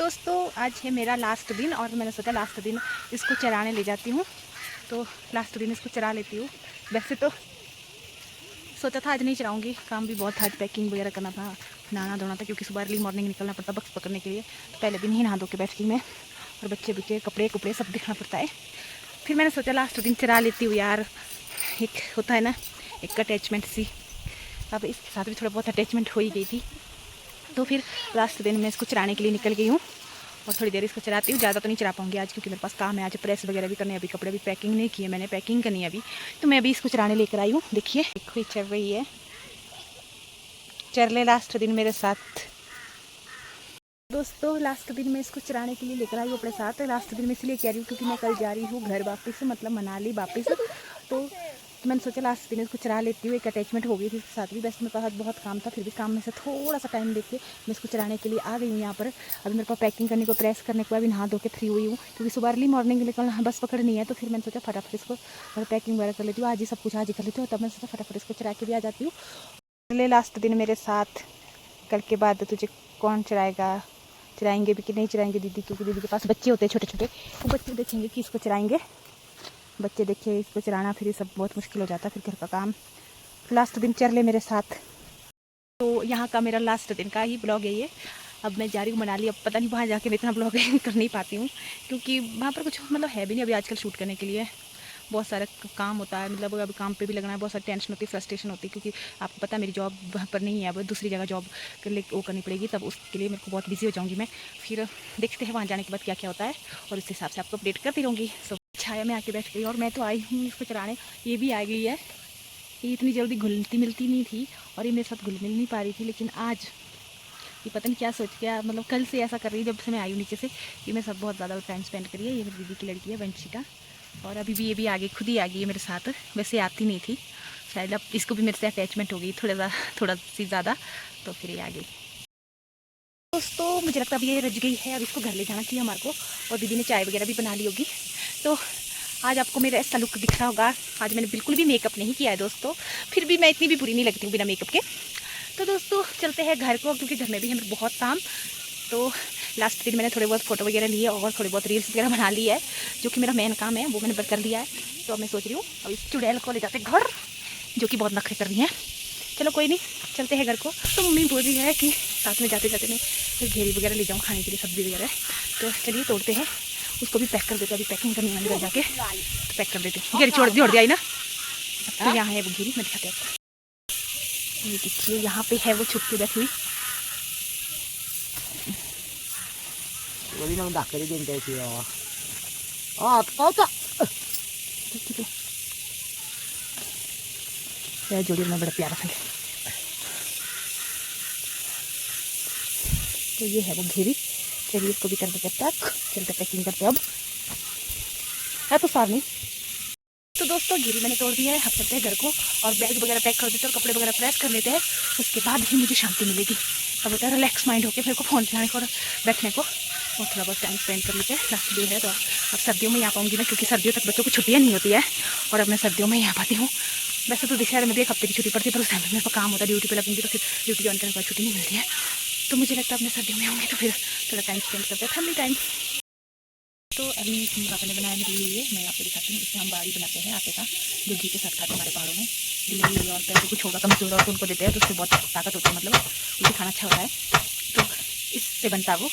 दोस्तों आज है मेरा लास्ट दिन और मैंने सोचा लास्ट दिन इसको चराने ले जाती हूँ। तो लास्ट दिन इसको चरा लेती हूँ। वैसे तो सोचा था आज नहीं चराऊँगी, काम भी बहुत था, आज पैकिंग वगैरह करना था, नहाना धोना था क्योंकि सुबह अर्ली मॉर्निंग निकलना पड़ता बक्स पकड़ने के लिए। तो पहले दिन ही नहा धो के बैठती मैं और बच्चे बुच्चे कपड़े कुपड़े सब देखना पड़ता है। फिर मैंने सोचा लास्ट दिन चरा लेती हूँ यार, एक होता है ना एक अटैचमेंट सी। अब इसके साथ भी थोड़ा बहुत अटैचमेंट हो ही गई थी। तो फिर लास्ट दिन मैं इसको चराने के लिए निकल गई हूँ और थोड़ी देर इसको चराती हूँ। ज़्यादा तो नहीं चरा पाऊँगी आज क्योंकि मेरे पास काम है, आज प्रेस वगैरह भी करनी है, अभी कपड़े भी पैकिंग नहीं किए मैंने, पैकिंग करनी है अभी। तो मैं अभी इसको चराने लेकर आई हूँ। देखिए देखो ये चल रही है, चर ले लास्ट दिन मेरे साथ। दोस्तों लास्ट दिन मैं इसको चराने के लिए लेकर आई हूँ अपने साथ। लास्ट दिन मैं इसलिए कह रही हूँ क्योंकि मैं कल जा रही हूँ घर वापस, मतलब मनाली वापस। तो मैंने सोचा लास्ट दिन इसको चरा लेती हूँ, एक अटैचमेंट हो गई थी इसके साथ भी। वैसे मेरे पास बहुत काम था, फिर भी काम में से थोड़ा सा टाइम लेके मैं इसको चराने के लिए आ गई हूँ यहाँ पर। अभी मेरे पास पैकिंग करने को, प्रेस करने को, अभी नहा धो के फ्री हुई हूँ क्योंकि सुबह अर्ली मॉर्निंग निकलना बस पकड़नी है। तो फिर मैंने सोचा फटाफट इसको पैकिंग वगैरह कर लेती हूँ, आज ही सब कुछ आज ही कर लेती हूँ। तब मैंने सोचा फटाफट इसको चरा के भी आ जाती हूँ। ले लास्ट दिन मेरे साथ, कल के बाद तुझे कौन चराएगा, चराएंगे भी कि नहीं चराएंगे दीदी, क्योंकि दीदी के पास बच्चे होते हैं छोटे छोटे, वो बच्चे देखेंगे कि इसको चराएंगे, बच्चे देखे इसको चराना, फिर ये सब बहुत मुश्किल हो जाता है, फिर घर का काम। लास्ट दिन चर ले मेरे साथ। तो यहाँ का मेरा लास्ट दिन का ही ब्लॉग है ये। अब मैं जा रही हूँ मनाली। अब पता नहीं वहाँ जाके मैं इतना ब्लॉग कर नहीं पाती हूँ क्योंकि वहाँ पर कुछ मतलब है भी नहीं अभी आजकल शूट करने के लिए। बहुत सारा काम होता है, मतलब अभी काम पे भी लगना है, बहुत सारी टेंशन होती है, फ्रस्ट्रेशन होती है क्योंकि आपको पता है मेरी जॉब वहाँ पर नहीं है, अब दूसरी जगह जॉब कर ले वो करनी पड़ेगी, तब उसके लिए मेरे को बहुत बिजी हो जाऊँगी मैं। फिर देखते हैं वहाँ जाने के बाद क्या क्या होता है और उस हिसाब से आपको अपडेट करती रहूँगी। सो छाया में आके बैठ गई और मैं तो आई हूँ इसको चराने, ये भी आ गई है। ये इतनी जल्दी घुलती मिलती नहीं थी और ये मेरे साथ घुल मिल नहीं पा रही थी, लेकिन आज ये पता नहीं क्या सोच के, मतलब कल से ऐसा कर रही है जब से मैं आई हूँ नीचे से। ये मेरे साथ बहुत ज़्यादा टाइम स्पेंड करी है। ये मेरी दीदी की लड़की है वंशिका, और अभी भी ये भी आ गई, खुद ही आ गई है मेरे साथ। वैसे आती नहीं थी, शायद अब इसको भी मेरे से अटैचमेंट हो गई थोड़ा सी ज़्यादा, तो फिर ये आ गई। दोस्तों मुझे लगता है अब ये रज गई है, अब इसको घर ले जाना चाहिए हमारे को, और दीदी ने चाय वगैरह भी बना ली होगी। तो आज आपको मेरा ऐसा लुक दिख रहा होगा। आज मैंने बिल्कुल भी मेकअप नहीं किया है दोस्तों, फिर भी मैं इतनी भी बुरी नहीं लगती हूँ बिना मेकअप के। तो दोस्तों चलते हैं घर को क्योंकि घर में भी हमें बहुत काम। तो लास्ट दिन मैंने थोड़े बहुत फ़ोटो वगैरह लिए और थोड़े बहुत रील्स वगैरह बना ली है, जो कि मेरा मेन काम है वो मैंने कर लिया है। तो अब मैं सोच रही हूँ अब इस चुड़ैल को ले जाते घर, जो कि बहुत नखरे कर रही हैं। चलो कोई नहीं, चलते हैं घर को। तो मम्मी बोल रही है कि साथ में जाते जाते मैं फिर घेरी वगैरह ले जाऊँ खाने के लिए, सब्ज़ी वगैरह। तो चलिए तोड़ते हैं, उसको भी पैक कर देते हैं। अभी पैकिंग करनी है घर जाके, तो पैक कर देते हैं। घेरी छोड़ दी आई ना, तो यहाँ है वो घेरी, मैं दिखाते हैं आपको। ये देखिए यहाँ पे है वो छुपके बैठी हुई। जोड़ी में बड़ा प्यारा सा। तो ये है वो घेरी, चलिए इसको भी कर देते पैक, चलते पैकिंग करते अब है तो सार नहीं। तो दोस्तों घेरी मैंने तोड़ दिया है, अब चलते हैं घर को और बैग वगैरह पैक कर देते हैं और कपड़े वगैरह प्रेस कर लेते हैं। उसके बाद ही मुझे शांति मिलेगी। अब होता है रिलैक्स माइंड होकर मेरे को फ़ोन चलाने को और बैठने को, और थोड़ा बहुत टाइम स्पेंड कर लेते हैं। लास्ट डे है तो अब सर्दियों में ही आ पाऊँगी मैं, क्योंकि सर्दियों तक बच्चों को छुट्टियाँ नहीं होती है और अब मैं सर्दियों में ही आ पाती हूँ। वैसे तो दशहरे में भी एक हफ्ते की छुट्टी पड़ती है, पर उस टाइम मेरे को काम होता है, ड्यूटी पे लगूंगी तो फिर ड्यूटी ज्वाइन करने के बाद छुट्टी नहीं मिलती है। तो मुझे लगता है अपने सर्दियों में होंगे तो फिर थोड़ा टाइम स्पेंड करते हैं, ठंडी टाइम। तो अभी पापा ने बनाया मेरे लिए, मैं आपको दिखाती हूँ। इसमें हम बाड़ी बनाते हैं आटे का, जो घी के साथ खाते हैं हमारे पहाड़ों में। दिल्ली और पैसे कुछ होगा कमजोर और तो उनको देते हैं, तो उससे बहुत ताकत होती है, मतलब उनसे खाना अच्छा होता है। तो इससे बनता है वो,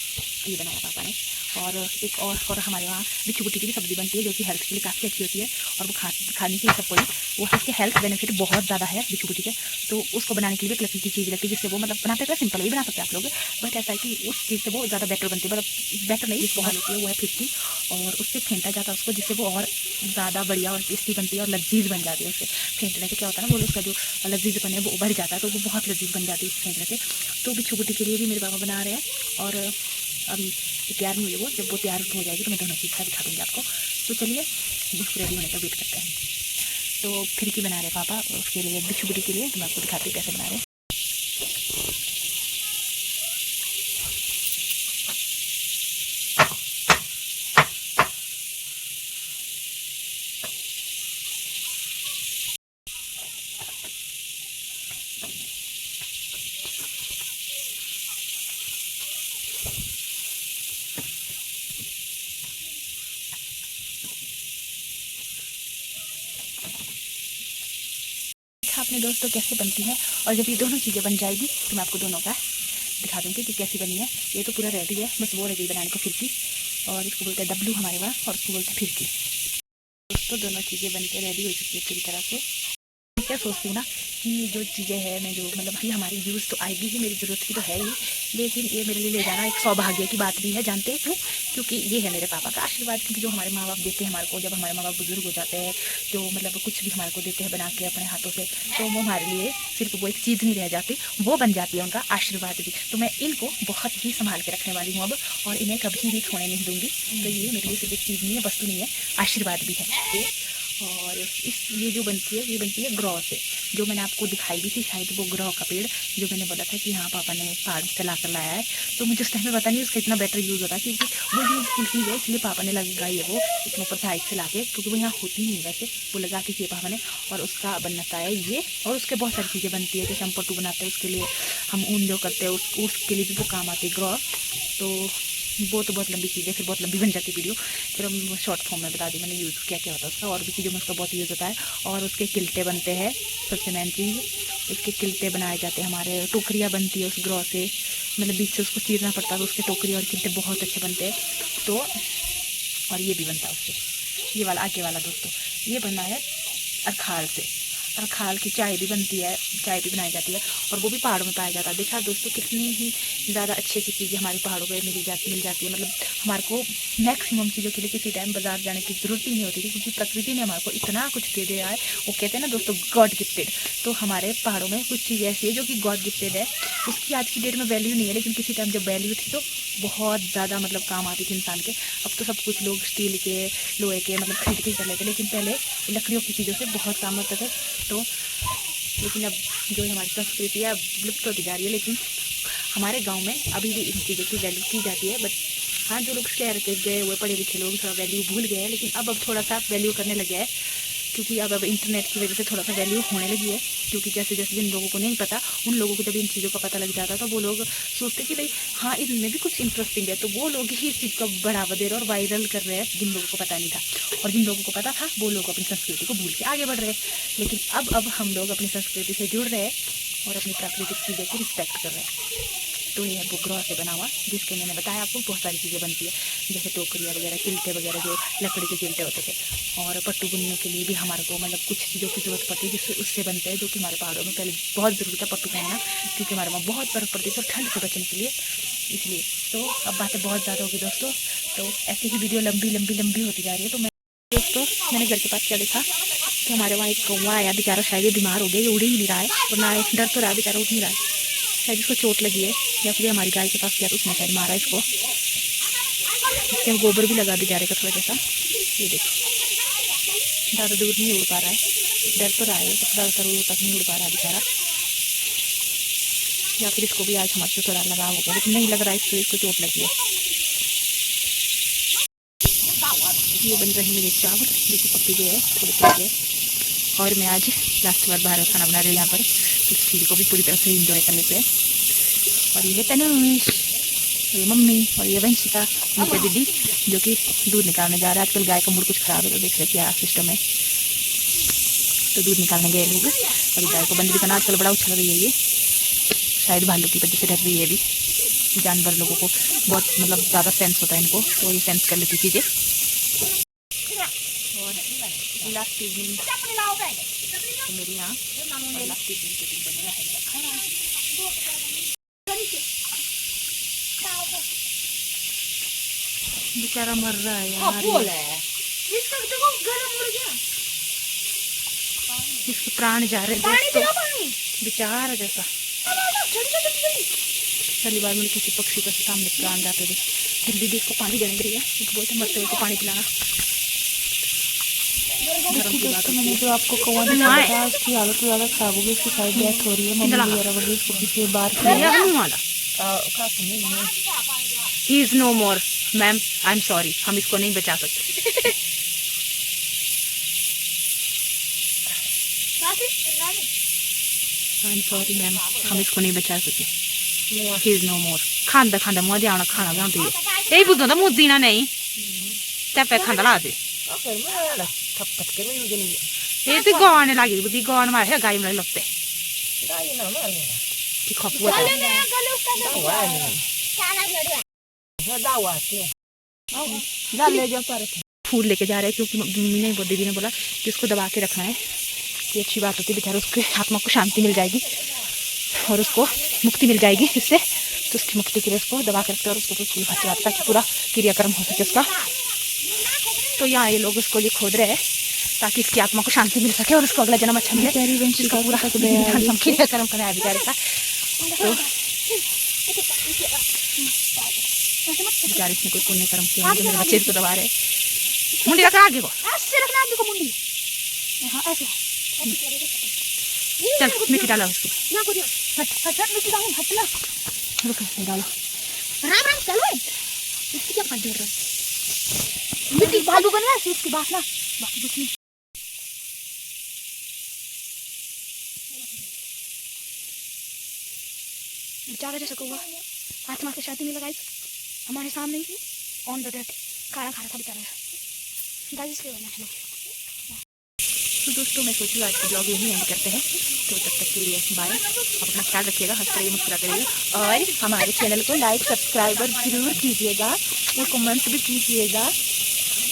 ये बनाया पापा ने। और एक और हमारे वहाँ बिच्छू गुट्टी की भी सब्ज़ी बनती है, जो कि हेल्थ के लिए काफ़ी अच्छी होती है और वो खाने के लिए सबको ही वो, इसके हेल्थ बेनिफिट बहुत ज़्यादा है बिच्छू गुट्टी के। तो उसको बनाने के लिए एक लकड़ी की चीज़ लगती है, जिससे वो मतलब बनाते हैं सिंपल ही बना सकते हैं आप लोग, बट ऐसा है कि उस चीज़ से वो ज़्यादा बेटर बनती है, मतलब बेटर नहीं जिसको बना लेती है वो है फिफ्टी, और उससे फेंटा जाता है उसको, जिससे वो और ज़्यादा बढ़िया और टेस्टी बनती है और लजीज बन जाती है। उससे फेंटने से क्या होता है ना, वो उसका जो लजीजपन है वो बढ़ जाता है, तो वो बहुत लजीज बन जाती है उस फेंटने से। तो बिच्छू गुट्टी के लिए भी मेरे पापा बना रहे हैं, और अभी तैयार नहीं हुई वो, जब वो तैयार हो जाएगी तो मैं दोनों चीज़ का दिखा दूँगी आपको। तो चलिए उसको रेडी होने का वेट करते हैं। तो फिरकी बना रहे पापा, उसके लिए बिच्छू गुट्टी के लिए, तो मैं आपको दिखाती हूँ कैसे बना रहे हैं। देखने दोस्तों कैसे बनती है। और जब ये दोनों चीज़ें बन जाएगी तो मैं आपको दोनों का दिखा दूँगी कि कैसी बनी है। ये तो पूरा रेडी है, बस वो रेडी बनाने को फिरकी, और इसको बोलते हैं डब्लू हमारे वहाँ, और इसको बोलते हैं फिरकी। दोस्तों दोनों चीज़ें बन के रेडी हो चुकी है पूरी तरह से। मैं क्या सोचती हूँ ना कि जो चीज़ें हैं, मैं जो मतलब ये हमारी यूज़ तो आएगी ही, मेरी ज़रूरत की तो है ही, लेकिन ये मेरे लिए ले जाना एक सौभाग्य की बात भी है। जानते क्यों? क्योंकि ये है मेरे पापा का आशीर्वाद। क्योंकि जो हमारे माँ बाप देते हैं हमारे को, जब हमारे माँ बाप बुजुर्ग हो जाते हैं, जो मतलब कुछ भी हमारे को देते हैं बना के अपने हाथों से, तो वो हमारे लिए सिर्फ वो एक चीज़ नहीं रह जाती, वो बन जाती है उनका आशीर्वाद भी। तो मैं इनको बहुत ही संभाल के रखने वाली हूँ अब, और इन्हें कभी भी खोने नहीं दूँगी। तो ये मेरे लिए सिर्फ एक चीज़ नहीं है, वस्तु नहीं है, आशीर्वाद भी है। और ये जो बनती है, ये बनती है ग्रह से, जो मैंने आपको दिखाई भी थी शायद, वो ग्रह का पेड़ जो मैंने बोला था कि हाँ पापा ने पहाड़ से ला कर लाया है। तो मुझे उस टाइम में पता नहीं उसका इतना बेटर यूज़ होता, क्योंकि वो यूज़फुल चीज़ है, इसलिए पापा ने लगाई है वो इतना ऊपर साइड से ला के, क्योंकि वो यहाँ होती नहीं वैसे, वो लगा के थी पापा ने, और उसका बनता है ये। और उसके बहुत सारी चीज़ें बनती है, जैसे हम पट्टू बनाते हैं उसके लिए, हम ऊन जो करते हैं उसके लिए भी वो काम आती है ग्रह। तो वो तो बहुत लंबी चीज़ है, फिर बहुत लंबी बन जाती है वीडियो, फिर हम शॉर्ट फॉर्म में बता दी मैंने यूज़ क्या क्या होता है उसका, और भी चीज़ों में उसका बहुत यूज़ होता है। और उसके किल्टे बनते हैं, सबसे मेन चीज़ उसके किल्टे बनाए जाते हैं हमारे। टोकरियाँ बनती है उस ग्रह से, मतलब बीच से उसको चीरना पड़ता है, तो उसके टोकरी और किल्टे बहुत अच्छे बनते हैं। तो और ये भी बनता है उससे, ये वाला आगे वाला दोस्तों, ये बना है अरखाल से। अरखाल की चाय भी बनती है, चाय भी बनाई जाती है, और वो भी पहाड़ों में पाया जाता है। देखा दोस्तों कितनी ही ज़्यादा अच्छी अच्छी चीज़ें हमारे पहाड़ों पे मिल जाती है। मतलब हमारे को मैक्सिमम चीज़ों के लिए किसी टाइम बाजार जाने की ज़रूरत ही नहीं होती थी, क्योंकि प्रकृति ने हमारे को इतना कुछ दे दिया है। वो कहते हैं ना दोस्तों गॉड गिफ्टेड, तो हमारे पहाड़ों में कुछ चीज़ ऐसी है जो कि गॉड गिफ्टेड है। उसकी आज की डेट में वैल्यू नहीं है, लेकिन किसी टाइम जब वैल्यू थी तो बहुत ज़्यादा मतलब काम आती थी इंसान के। अब तो सब कुछ लोग स्टील के, लोहे के मतलब खरीद के कर लेते, लेकिन पहले लकड़ियों की चीज़ों से बहुत काम होता था। तो लेकिन अब जो हमारी संस्कृति है अब लुप्त होती जा रही है, लेकिन हमारे गांव में अभी भी इन चीज़ों की वैल्यू की जाती है। बट हाँ, जो लोग शहर के गए हुए पढ़े लिखे लोग थोड़ा वैल्यू भूल गए हैं, लेकिन अब थोड़ा सा वैल्यू करने लगे हैं, क्योंकि अब इंटरनेट की वजह से थोड़ा सा वैल्यू होने लगी है। क्योंकि जैसे जैसे जिन लोगों को नहीं पता, उन लोगों को जब इन चीज़ों का पता लग जाता है तो वो लोग सोचते कि भाई हाँ इनमें भी कुछ इंटरेस्टिंग है, तो वो लोग ही इस चीज़ को बढ़ावा दे रहे हैं और वायरल कर रहे हैं, जिन लोगों को पता नहीं था। और जिन लोगों को पता था वो लोग अपनी संस्कृति को भूल के आगे बढ़ रहे हैं। लेकिन अब हम लोग अपनी संस्कृति से जुड़ रहे हैं और अपनी प्राकृतिक चीज़ों की रिस्पेक्ट कर रहे हैं। तो ये है वो ग्रह से बना हुआ, जिसके मैंने बताया आपको बहुत सारी चीज़ें बनती है, जैसे टोकरियाँ वगैरह, किल्टे वगैरह जो लकड़ी के किल्टे होते थे। और पट्टू बुनने के लिए भी हमारे को मतलब कुछ चीज़ों की ज़रूरत पड़ती है, जिससे उससे बनते हैं, जो कि हमारे पहाड़ों में पहले बहुत ज़रूरी था पट्टू पहनना, क्योंकि हमारे वहाँ बहुत बर्फ़ पड़ती थी और ठंड से बचने के लिए, इसलिए। तो अब बातें बहुत ज़्यादा होगी दोस्तों, तो ऐसे ही वीडियो लंबी होती जा रही है। तो मैं दोस्तों मैंने घर के पास क्या देखा कि हमारे वहाँ एक कौवा आया, बेचारा शायद ये बीमार हो गया, ये उड़ ही नहीं रहा है, और ना डर तो रहा है, बेचारा उठ नहीं रहा है, शायद इसको चोट लगी है, या फिर हमारी गाय के पास गया तो उसने शायद मारा इसको। इसके गोबर भी लगा दी जा रहा है थोड़ा जैसा, ये देखो ज़्यादा दूर नहीं उड़ पा रहा है, डर तो रहा है, ज़्यादातर दूर तक नहीं उड़ पा रहा है बेचारा, या फिर इसको भी आज हमारे से थोड़ा लगाव हो गया, लेकिन नहीं लग रहा है इसको चोट लगी है। ये बन रही मेरी चावल, देखिए पक्की गए थोड़ी थोड़ी है, और मैं आज लास्ट बार बाहर खाना बना रही हूँ यहाँ पर, इस फील को भी पूरी तरह से इंजॉय कर लेते हैं। और ये है तनुष, ये मम्मी, और ये वंशिका उनके दीदी, जो कि दूध निकालने जा रहे हैं। आजकल गाय का मूड कुछ खराब है, तो देख रहे क्या सिस्टम है, तो दूध निकालने गए लोग। अभी गाय को बंद भी करना, आजकल बड़ा उछल रही है ये, शायद भालू की वजह से डर रही है भी। जानवर लोगों को बहुत मतलब ज़्यादा सेंस होता है इनको, तो ये सेंस कर लेती चीज़ें। और लास्ट इवनिंग मेरी यहाँ लास्ट इवनिंग के दिन बने रहा है खाना। बेचारा मर रहा है यार, इसके प्राण जा रहे दोस्तों, बेचारा जैसा। पहली बार मैंने किसी पक्षी के सामने प्राण जाते थे। फिर दीदी इसको पानी देने के लिए बोलते मरते हुए को पानी पिलाना। दोस्तों मैंने जो आपको कौवा दिखाया उसकी हालत तो ज़्यादा खराब हो गई, उसकी शायद डेथ हो रही है, मम्मी वगैरह वगैरह इसको पीछे बार ही is no more ma'am, I am sorry, हम इसको नहीं बचा सकते। आई एम सॉरी मैम, हम इसको नहीं बचा सके, ही इज नो मोर। खांदा खांदा मुँह दिया खाना बनाती है, यही बुद्धों का मुँह दीना नहीं, तब खांदा ला दे ये तो गौन लगी बुद्धि गौन मार है गाय में लगते कि खपुआ फूल लेके जा रहे हैं क्योंकि मम्मी ने दीदी ने बोला कि उसको दबा के रखना है। ये अच्छी बात होती है, बेचारे उसके आत्मा को शांति मिल जाएगी और उसको मुक्ति मिल जाएगी इससे। तो उसकी मुक्ति के लिए उसको दबा के रखते हैं और उसको फूल भरते रहता है ताकि पूरा क्रियाक्रम हो सके उसका। तो यहाँ ये लोग उसको ये खोद रहे हैं ताकि इसकी आत्मा को शांति मिल सके और उसको अगला जन्म अच्छा मिले। उसका पूरा क्रियाक्रम करना है बेचारे का। तो बेचारे इसने कोई पुण्य कर्म किया, मेरे बच्चे इसको दबा रहे। मुंडी रखना आगे को, ऐसे रखना आगे को मुंडी। हाँ ऐसे। चल मिट्टी डालो उसको। हट मिट्टी डालो, हट ना। रुको नहीं डालो। राम चलो। इसकी क्या पढ़ रहा है? मिट्टी बालू बनना है इसकी बात ना, बाकी कुछ नहीं। बेचारा जैसा हुआ आत्मा के शादी में लगाई हमारे सामने ही ऑन द डेट खाना खा रहा था बेचारा। गाइस इसलिए बना है। तो दोस्तों मैं सोच रही हूँ आज का ब्लॉग यही एंड करते हैं। तो तब तक के लिए बाय। आप अपना ख्याल रखिएगा, हंसते रहिए, मुस्कुराते रहिए और हमारे चैनल को लाइक सब्सक्राइब जरूर कीजिएगा और कमेंट भी कीजिएगा।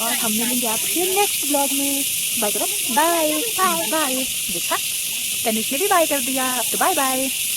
और हम मिलेंगे आपसे नेक्स्ट ब्लॉग में। बाय करो, बाय बाय बाय। देखा तनिष ने भी बाय कर दिया, अब तो बाय बाय।